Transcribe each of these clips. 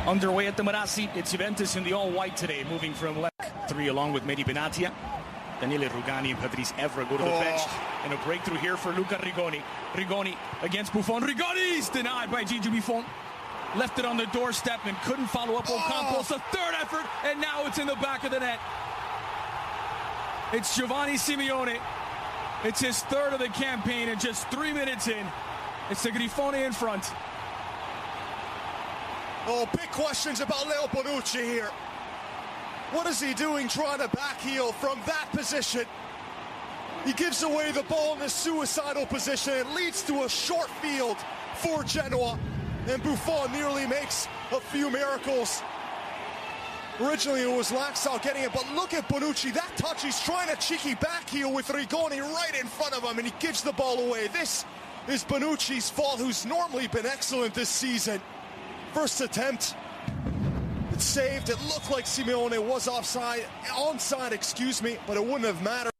Underway at the Marassi, it's Juventus in the all-white today, moving from left 3 along with Mehdi Benatia. Daniele Rugani and Patrice Evra go to the bench. And a breakthrough here for Luca Rigoni. Rigoni against Buffon. Rigoni's denied by Gigi Buffon. Left it on the doorstep and couldn't follow up Ocampos. A third effort, and now it's in the back of the net. It's Giovanni Simeone. It's his third of the campaign, and just 3 minutes in, it's the Grifone in front. Oh, big questions about Leo Bonucci here. What is he doing trying to backheel from that position? He gives away the ball in a suicidal position. It leads to a short field for Genoa. And Buffon nearly makes a few miracles. Originally it was Laxalt getting it, but look at Bonucci. That touch, he's trying to cheeky backheel with Rigoni right in front of him, and he gives the ball away. This is Bonucci's fault, who's normally been excellent this season. First attempt, it's saved. It looked like Simeone was onside, excuse me, but it wouldn't have mattered.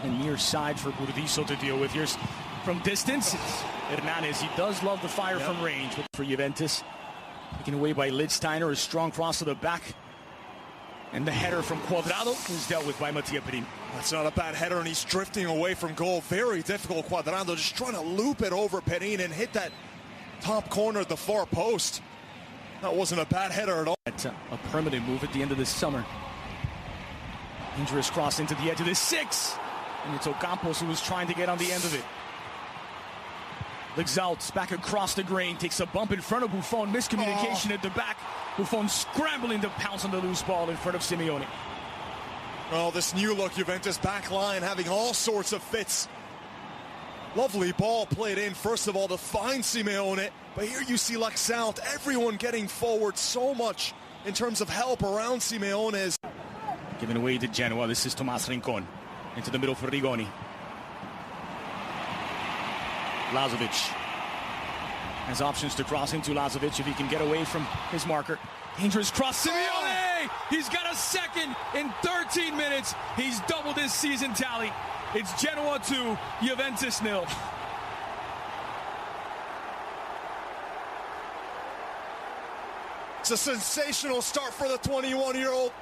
And near side for Burdisso to deal with. Here's from distance, it's Hernandez. He does love the fire from range for Juventus. Taken away by Lidsteiner, a strong cross to the back. And the header from Cuadrado is dealt with by Mattia Perin. That's not a bad header, and he's drifting away from goal. Very difficult. Cuadrado just trying to loop it over Perin and hit that top corner at the far post. That wasn't a bad header at all. That's a permanent move at the end of this summer. Dangerous cross into the edge of the 6. And it's Ocampos who was trying to get on the end of it. Lexalt's back across the grain, takes a bump in front of Buffon. Miscommunication at the back. Buffon scrambling to pounce on the loose ball in front of Simeone. Well, this new look Juventus back line having all sorts of fits. Lovely ball played in, first of all, to find Simeone. But here you see Laxalt, everyone getting forward so much in terms of help around Simeone. Given away to Genoa, this is Tomas Rincon. Into the middle for Rigoni. Lazovic has options to cross into Lazovic if he can get away from his marker. Dangerous cross, Simeone! He's got a second in 13 minutes. He's doubled his season tally. It's Genoa 2, Juventus 0. It's a sensational start for the 21-year-old.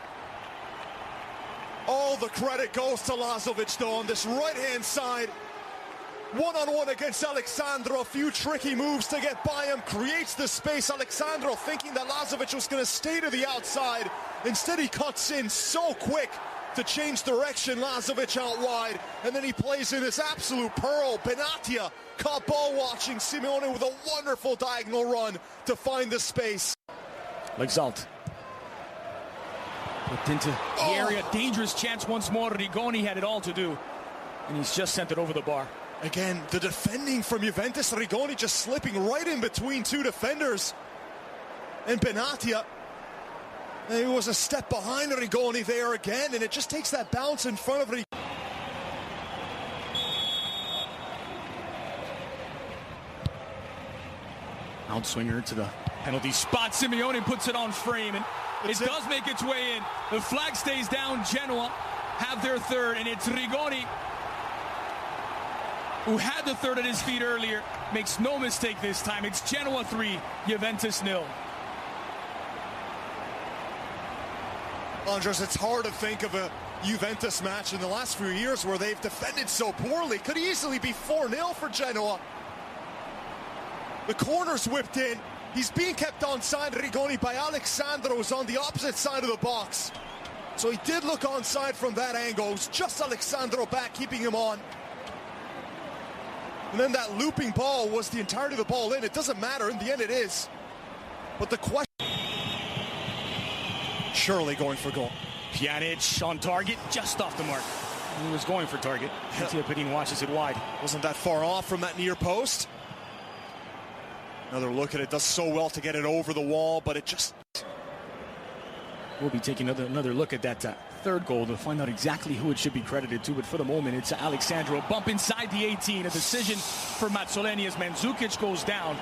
All the credit goes to Lazovic, though, on this right-hand side. One-on-one against Alexandro. A few tricky moves to get by him. Creates the space. Alexandro thinking that Lazovic was going to stay to the outside. Instead, he cuts in so quick to change direction. Lazovic out wide. And then he plays in this absolute pearl. Benatia caught ball watching. Simeone with a wonderful diagonal run to find the space. Lexalt. Put into the area. Dangerous chance once more. Rigoni had it all to do. And he's just sent it over the bar. Again, the defending from Juventus. Rigoni just slipping right in between two defenders. And Benatia. He was a step behind Rigoni there again. And it just takes that bounce in front of Rigoni. Outswinger to the penalty spot. Simeone puts it on frame. And it does make its way in. The flag stays down. Genoa have their third. And it's Rigoni, who had the third at his feet earlier, makes no mistake this time. It's Genoa 3, Juventus 0. Andres, it's hard to think of a Juventus match in the last few years where they've defended so poorly. Could easily be 4-0 for Genoa. The corner's whipped in. He's being kept onside, Rigoni, by Alexandro, who's on the opposite side of the box. So he did look onside from that angle. It was just Alexandro back, keeping him on. And then that looping ball was the entirety of the ball in. It doesn't matter. In the end, it is. But the question... Surely going for goal. Pjanic on target, just off the mark. He was going for target. Mattia Perin watches it wide. Wasn't that far off from that near post. Another look at it. Does so well to get it over the wall, but it just... We'll be taking another look at that third goal to find out exactly who it should be credited to, but for the moment it's Alexandro. Bump inside the 18, a decision for Mazzoleni as Mandzukic goes down.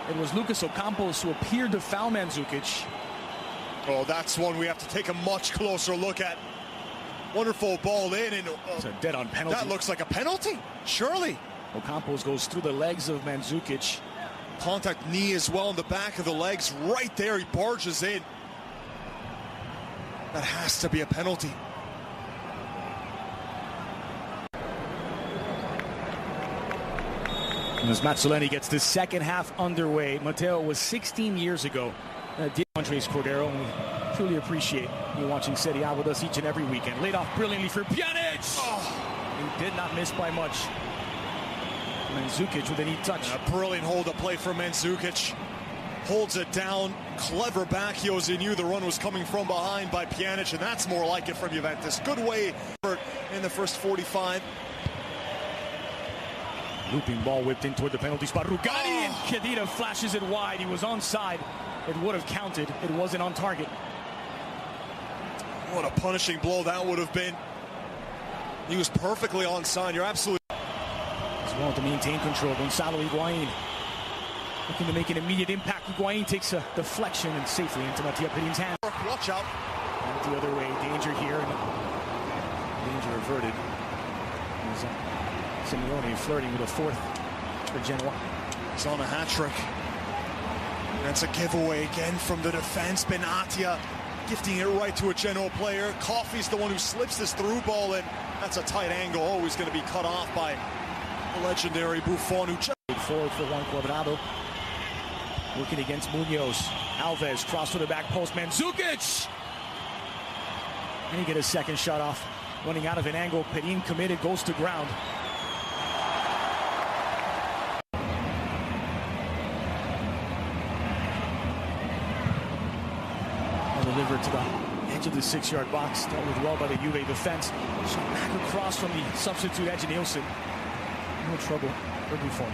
It was Lucas Ocampos who appeared to foul Mandzukic. Oh, that's one we have to take a much closer look at. Wonderful ball in, and it's a dead-on penalty. That looks like a penalty, surely. Ocampos goes through the legs of Mandzukic. Contact knee as well in the back of the legs. Right there, he barges in. That has to be a penalty. And as Mazzoleni gets the second half underway, Matteo was 16 years ago. Andres Cordero, and we truly appreciate you watching Serie A with us each and every weekend. Laid off brilliantly for Pjanic! He did not miss by much. Mandzukic with a neat touch. A brilliant hold of play for Mandzukic. Holds it down. Clever back. He knew the run was coming from behind by Pjanic, and that's more like it from Juventus. Good way in the first 45. Looping ball whipped in toward the penalty spot. Rugani and Khedira flashes it wide. He was onside. It would have counted. It wasn't on target. What a punishing blow that would have been. He was perfectly onside. You're absolutely... As well to maintain control. Gonzalo Higuain looking to make an immediate impact. Higuain takes a deflection and safely into Mattia Pedin's hand. Watch out. And the other way. Danger here. Danger averted. Simeone flirting with a fourth for Genoa. He's on a hat-trick. That's a giveaway again from the defense. Benatia gifting it right to a Genoa player. Coffey's the one who slips this through ball in. That's a tight angle. Always going to be cut off by the legendary Buffon, who just... Forward for Juan Cuadrado. Working against Munoz. Alves cross to the back post. Mandzukic! And he get a second shot off. Running out of an angle. Pedin committed. Goes to ground. Delivered to the edge of the 6-yard box. Dealt with well by the Juve defense. Shot back across from the substitute Edge Nielsen. No trouble for Buffon.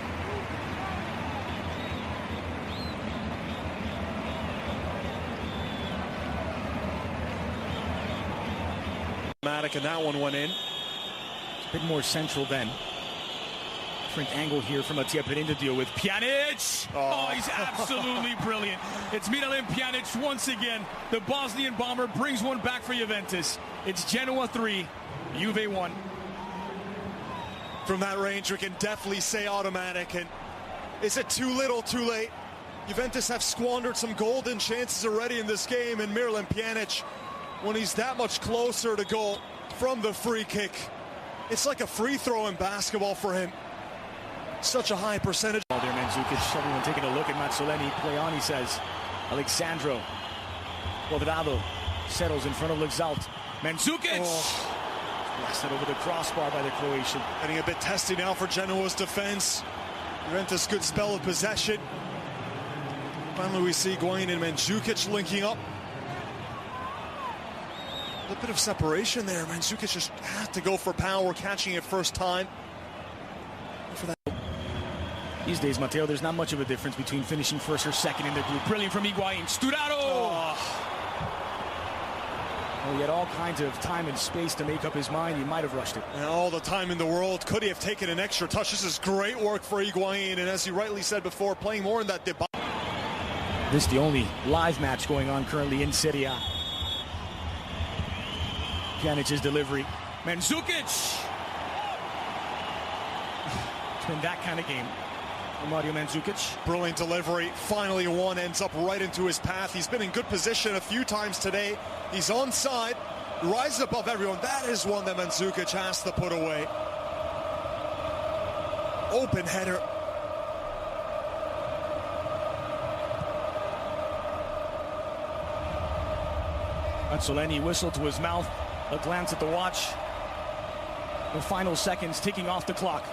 And that one went in. A bit more central then. Different angle here from Mattia Pedin to deal with. Pjanic! Oh, he's absolutely brilliant. It's Miralem Pjanic once again. The Bosnian bomber brings one back for Juventus. It's Genoa 3, Juve 1. From that range, we can definitely say automatic. And is it too little, too late? Juventus have squandered some golden chances already in this game, and Miralem Pjanic, when he's that much closer to goal from the free kick, it's like a free throw in basketball for him. Such a high percentage. There, Mandzukic. Everyone taking a look at Mazzoleni. Play on, he says. Alexandro. Cuadrado settles in front of Luxalt. Mandzukic! Blasted over the crossbar by the Croatian. Getting a bit testy now for Genoa's defense. Juventus good spell of possession. Finally we see Higuain and Mandzukic linking up. A bit of separation there. Mandzukic just had to go for power, catching it first time. For that. These days, Matteo, there's not much of a difference between finishing first or second in the group. Brilliant from Higuain. Sturaro! Oh, he had all kinds of time and space to make up his mind. He might have rushed it. And all the time in the world. Could he have taken an extra touch? This is great work for Higuain. And as he rightly said before, playing more in that debate. This is the only live match going on currently in Serie A. Pjanic's delivery. Mandzukic! It's been that kind of game. Mario Mandzukic. Brilliant delivery. Finally one ends up right into his path. He's been in good position a few times today. He's onside. Rises above everyone. That is one that Mandzukic has to put away. Open header. Mazzoleni whistled to his mouth. A glance at the watch. The final seconds ticking off the clock.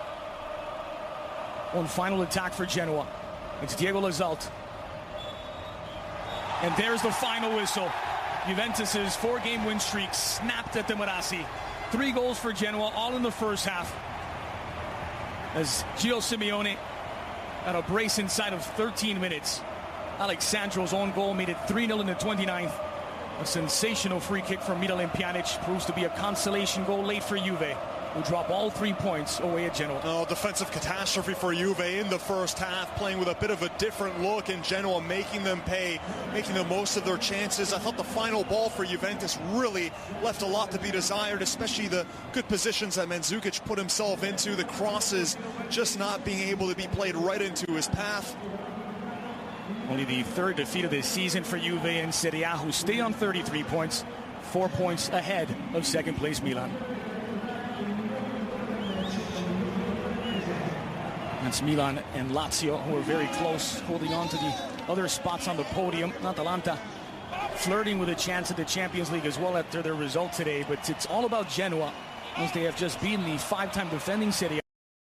One final attack for Genoa. It's Diego Luxalt. And there's the final whistle. Juventus's 4-game win streak snapped at the Marassi. 3 goals for Genoa, all in the first half. As Gio Simeone had a brace inside of 13 minutes. Alexandro's own goal made it 3-0 in the 29th. A sensational free kick from Miralem Pjanic proves to be a consolation goal late for Juve. who drop all 3 points away at Genoa. Oh, defensive catastrophe for Juve in the first half, playing with a bit of a different look, in Genoa making them pay, making the most of their chances. I thought the final ball for Juventus really left a lot to be desired, especially the good positions that Mandzukic put himself into, the crosses just not being able to be played right into his path. Only the third defeat of this season for Juve in Serie A, who stay on 33 points, 4 points ahead of second place Milan. That's Milan and Lazio, who are very close, holding on to the other spots on the podium. Atalanta flirting with a chance at the Champions League as well after their result today, but it's all about Genoa, as they have just beaten the 5-time defending Serie A.